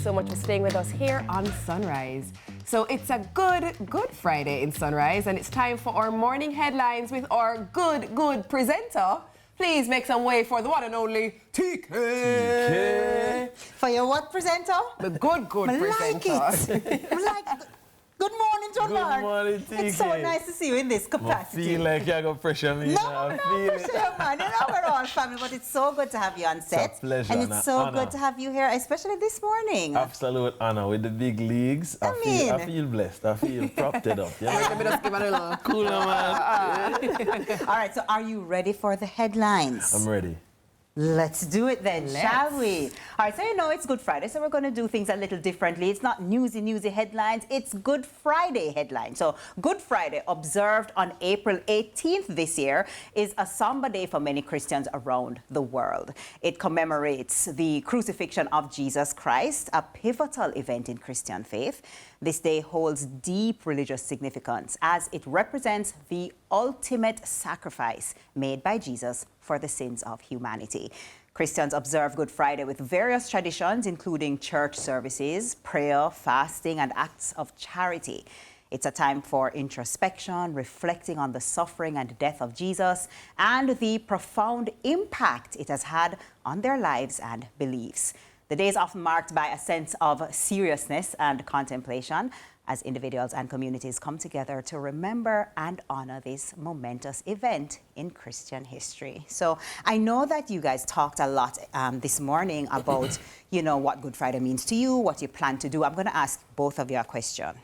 so much for staying with us here on Sunrise. So it's a good Friday in Sunrise, and it's time for our morning headlines with our good presenter. Please make some way for the one and only TK. For your what presenter? The good presenter. Like good morning, John Mark. Good morning, TK. It's so nice to see you in this capacity. I feel like you got pressure me. No pressure, man. You know we're all family, but it's so good to have you on set. It's a pleasure and it's so good to have you here, especially this morning. Absolute honor with the big leagues. I feel blessed. I feel propped up. Yeah. Let me just give it a little Cooler, man. All right, so are you ready for the headlines? I'm ready. Let's do it then, shall we? All right, so you know it's Good Friday, so we're going to do things a little differently. It's not newsy headlines, it's Good Friday headlines. So Good Friday, observed on April 18th this year, is a somber day for many Christians around the world. It commemorates the crucifixion of Jesus Christ, a pivotal event in Christian faith. This day holds deep religious significance as it represents the ultimate sacrifice made by Jesus for the sins of humanity. Christians observe Good Friday with various traditions, including church services, prayer, fasting, and acts of charity. It's a time for introspection, reflecting on the suffering and death of Jesus, and the profound impact it has had on their lives and beliefs. The day is often marked by a sense of seriousness and contemplation as individuals and communities come together to remember and honor this momentous event in Christian history. So I know that you guys talked a lot this morning about, you know, what Good Friday means to you, what you plan to do. I'm going to ask both of you a question.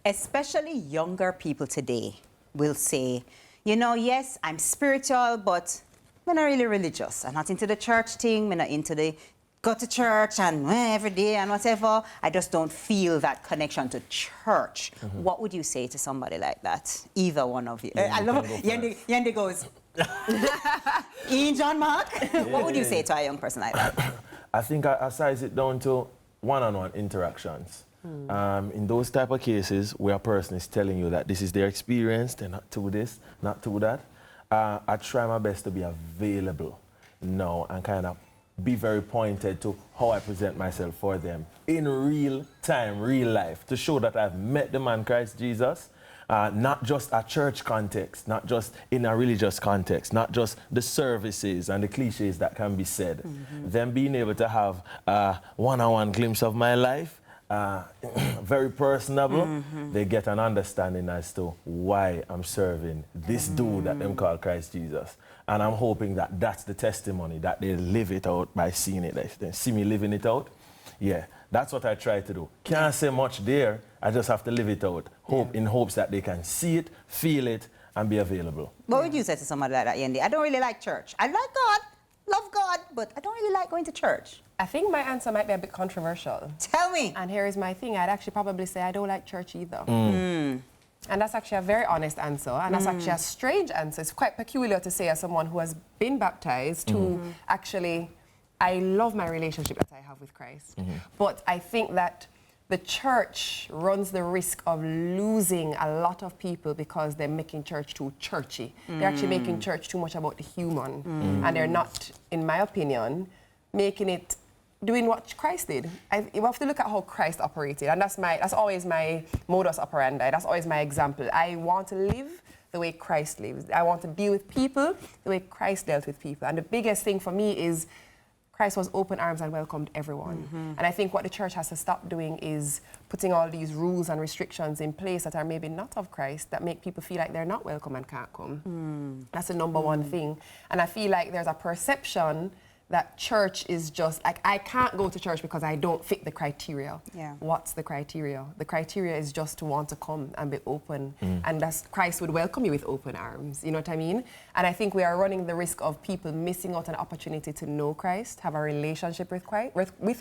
Especially younger people today will say, you know, yes, I'm spiritual, but I'm not really religious. I'm not into the church thing. I'm not into the go to church and every day and whatever. I just don't feel that connection to church. What would you say to somebody like that? Either one of you. I love Yendi goes, Ian John Mark? What would you say to a young person like that? I think I size it down to one-on-one interactions. In those type of cases where a person is telling you that this is their experience, they're not to this, not to that, I try my best to be available now and kind of be very pointed to how I present myself for them in real time, real life, to show that I've met the man Christ Jesus, not just a church context, not just in a religious context, not just the services and the cliches that can be said. Them being able to have a one-on-one glimpse of my life, very personable, they get an understanding as to why I'm serving this dude that them call Christ Jesus. And I'm hoping that that's the testimony, that they live it out by seeing it. They see me living it out. Yeah, that's what I try to do. Can't say much there, I just have to live it out. In hopes that they can see it, feel it, and be available. What would you say to somebody like that, Yendi? I don't really like church. I like God, love God, but I don't really like going to church. I think my answer might be a bit controversial. Tell me. And here is my thing. I'd actually probably say I don't like church either. And that's actually a very honest answer. And that's actually a strange answer. It's quite peculiar to say as someone who has been baptized to actually, I love my relationship that I have with Christ. But I think that the church runs the risk of losing a lot of people because they're making church too churchy. They're actually making church too much about the human. And they're not, in my opinion, making it doing what Christ did. You have to look at how Christ operated, and that's always my modus operandi. That's always my example. I want to live the way Christ lives. I want to be with people the way Christ dealt with people. And the biggest thing for me is Christ was open arms and welcomed everyone. And I think what the church has to stop doing is putting all these rules and restrictions in place that are maybe not of Christ, that make people feel like they're not welcome and can't come. That's the number one thing. And I feel like there's a perception that church is just, like, I can't go to church because I don't fit the criteria. What's the criteria? The criteria is just to want to come and be open. And that's, Christ would welcome you with open arms, you know what I mean? And I think we are running the risk of people missing out an opportunity to know Christ, have a relationship with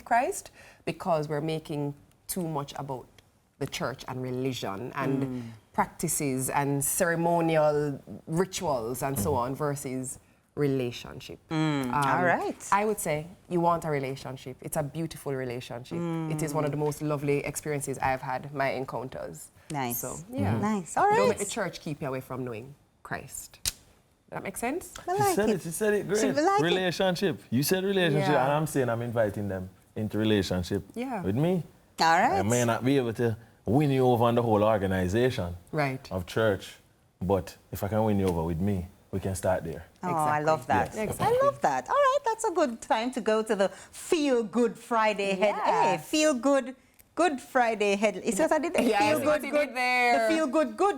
Christ, because we're making too much about the church and religion and practices and ceremonial rituals and so on versus relationship. All right. I would say you want a relationship. It's a beautiful relationship. It is one of the most lovely experiences I've had, my encounters. Nice. So, yeah. Nice. All right. Don't let the church keep you away from knowing Christ. Does that make sense? I like You said it great. So we like relationship. You said relationship, Yeah. and I'm saying I'm inviting them into relationship with me. All right. I may not be able to win you over on the whole organization of church, but if I can win you over with me, we can start there. Oh, I love that. Yes. Exactly. I love that. All right, that's a good time to go to the Feel Good Friday head. Hey, Feel Good. Good Friday head. Is that what I did there? Yeah, feel good. There. The Feel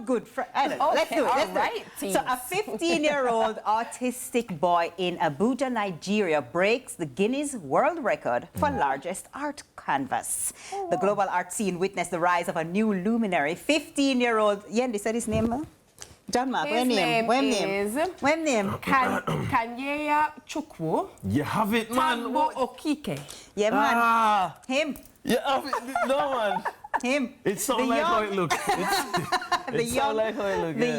Good Friday. I don't know. Let's do it. Let's do it. So a 15-year-old autistic boy in Abuja, Nigeria breaks the Guinness World Record for largest art canvas. Oh, wow. The global art scene witnessed the rise of a new luminary. 15-year-old, Yendi said his name, John Mark, when name? Kanyeya Chukwu. You have it, man. Tambo Okike. Yeah, man. Him. You have it. No, man. Him. It sounds like how it looks. The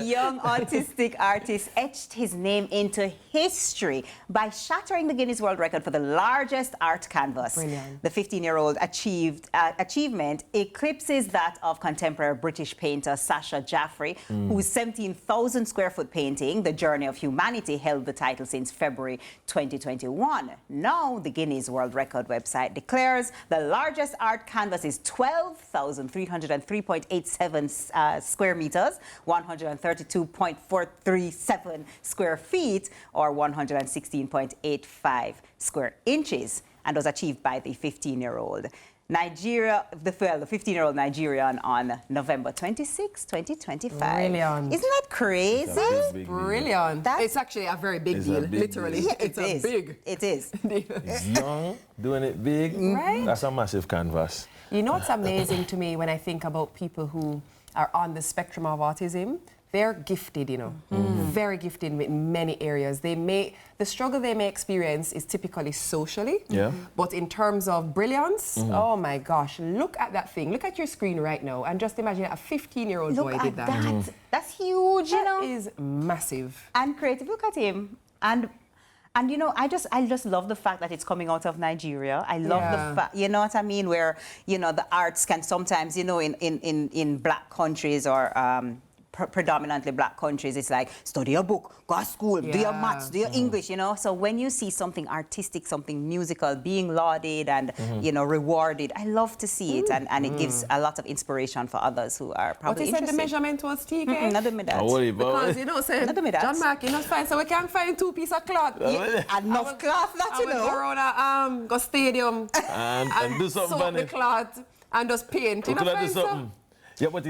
young autistic artist etched his name into history by shattering the Guinness World Record for the largest art canvas. Brilliant. The 15-year-old achievement eclipses that of contemporary British painter Sasha Jaffrey, whose 17,000 square foot painting, The Journey of Humanity, held the title since February 2021. Now, the Guinness World Record website declares the largest art canvas is 12,303.87 square meters, 132.437 square feet, or 116.85 square inches, and was achieved by the 15-year-old the 15-year-old Nigerian on November 26, 2025. Brilliant. Isn't that crazy? Brilliant. It's actually a very big deal, literally. Yeah, It is. It's young, doing it big. Right? That's a massive canvas. You know what's amazing to me when I think about people who are on the spectrum of autism? They're gifted, you know, very gifted in many areas. The struggle they may experience is typically socially, but in terms of brilliance, oh my gosh, look at that thing. Look at your screen right now and just imagine a 15-year-old boy did that. That's huge, you know. That is massive. And creative. Look at him. And you know, I just love the fact that it's coming out of Nigeria. I love the fact, you know what I mean, where, you know, the arts can sometimes, you know, in black countries or predominantly black countries, it's like, study a book, go to school, do your maths, do your English, you know. So when you see something artistic, something musical being lauded and, you know, rewarded, I love to see it. And it gives a lot of inspiration for others who are probably interested. What is the measurement was, TK? Not me that. Because, you know, say, John Mark, you know, fine, so we can't find 2 pieces of cloth. Enough cloth, that you know. I would go around go stadium and do something soak the cloth and just paint. You know, fine, so. Yeah, but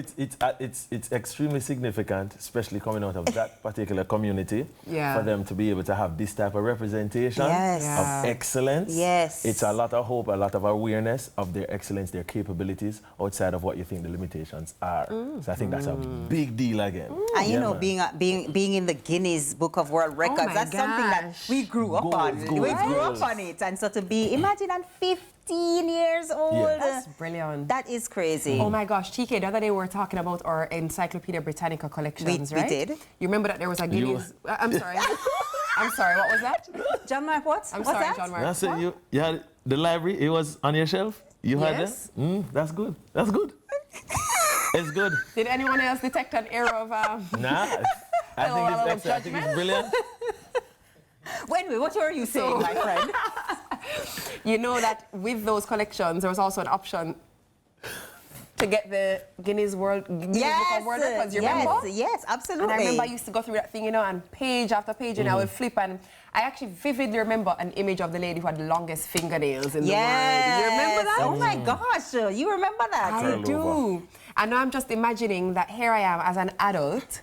it's extremely significant, especially coming out of that particular community, for them to be able to have this type of representation of excellence. Yes. It's a lot of hope, a lot of awareness of their excellence, their capabilities outside of what you think the limitations are. So I think that's a big deal again. And you know, being in the Guinness Book of World Records, that's something that we grew up on. We grew up on it, and so to be, imagine at 15 years old. That's brilliant. That is crazy. Oh my gosh, TK, the other day we were talking about our Encyclopedia Britannica collections, right? We did. You remember that there was a Guinness... I'm sorry. I'm sorry, what was that? John Mark, what? I'm sorry, John Mark. That's it. You had the library, it was on your shelf? You had it? That's good. That's good. It's good. Did anyone else detect an error of... Nah, I think it's brilliant. Wait, what were you saying, my friend? You know that with those collections, there was also an option to get the Guinness Book of World Records. You remember? Yes, absolutely. And I remember I used to go through that thing, you know, and page after page, and I would flip, and I actually vividly remember an image of the lady who had the longest fingernails in the world. You remember that? Oh my gosh, you remember that? I do. And now I'm just imagining that here I am as an adult,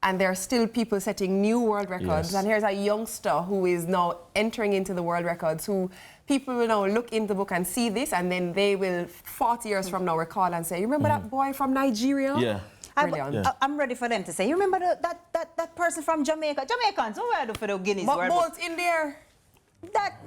and there are still people setting new world records. And here's a youngster who is now entering into the world records, who people will now look in the book and see this, and then they will, 40 years from now, recall and say, you remember that boy from Nigeria? Yeah. Brilliant. I'm ready for them to say, you remember that person from Jamaica? Jamaicans, what do for the Guinness World Records? Both in there. That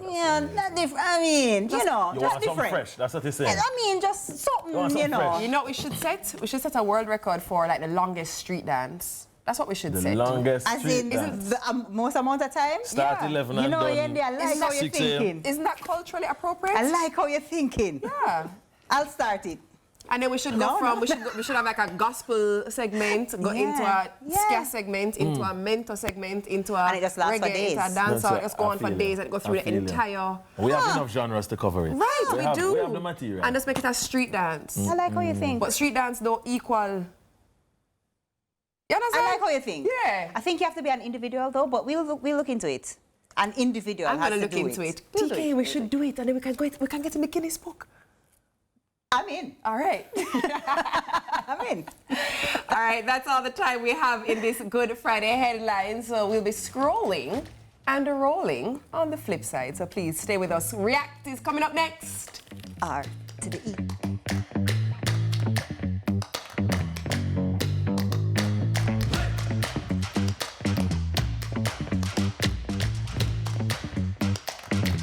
different. I mean, just, you know, you just want different. Fresh. That's what you're saying. I mean, just something, you know. Fresh. You know what we should set? We should set a world record for like the longest street dance. That's what we should set. The longest street dance. Is it the most amount of time? Start 11 and you know, done. Yendi, I like how you're thinking. Isn't that culturally appropriate? I like how you're thinking. Yeah. I'll start it. And then we should go from, we should have like a gospel segment, go into a ska segment, into a mentor segment, into a and it just lasts for reggae, days. into a dancehall, just go on for days and go through the entire... We have enough genres to cover it. Right, we do. We have the material. And just make it a street dance. I like how you think. But street dance don't equal... You understand? I like how you think. Yeah. I think you have to be an individual though, but we'll look into it. An individual I'm has going to to look do into it. We'll do TK, we should do it and then we can get in the Guinness book. I'm in. All right. I'm in. All right, that's all the time we have in this Good Friday headline. So we'll be scrolling and rolling on the flip side. So please stay with us. React is coming up next. R to the E.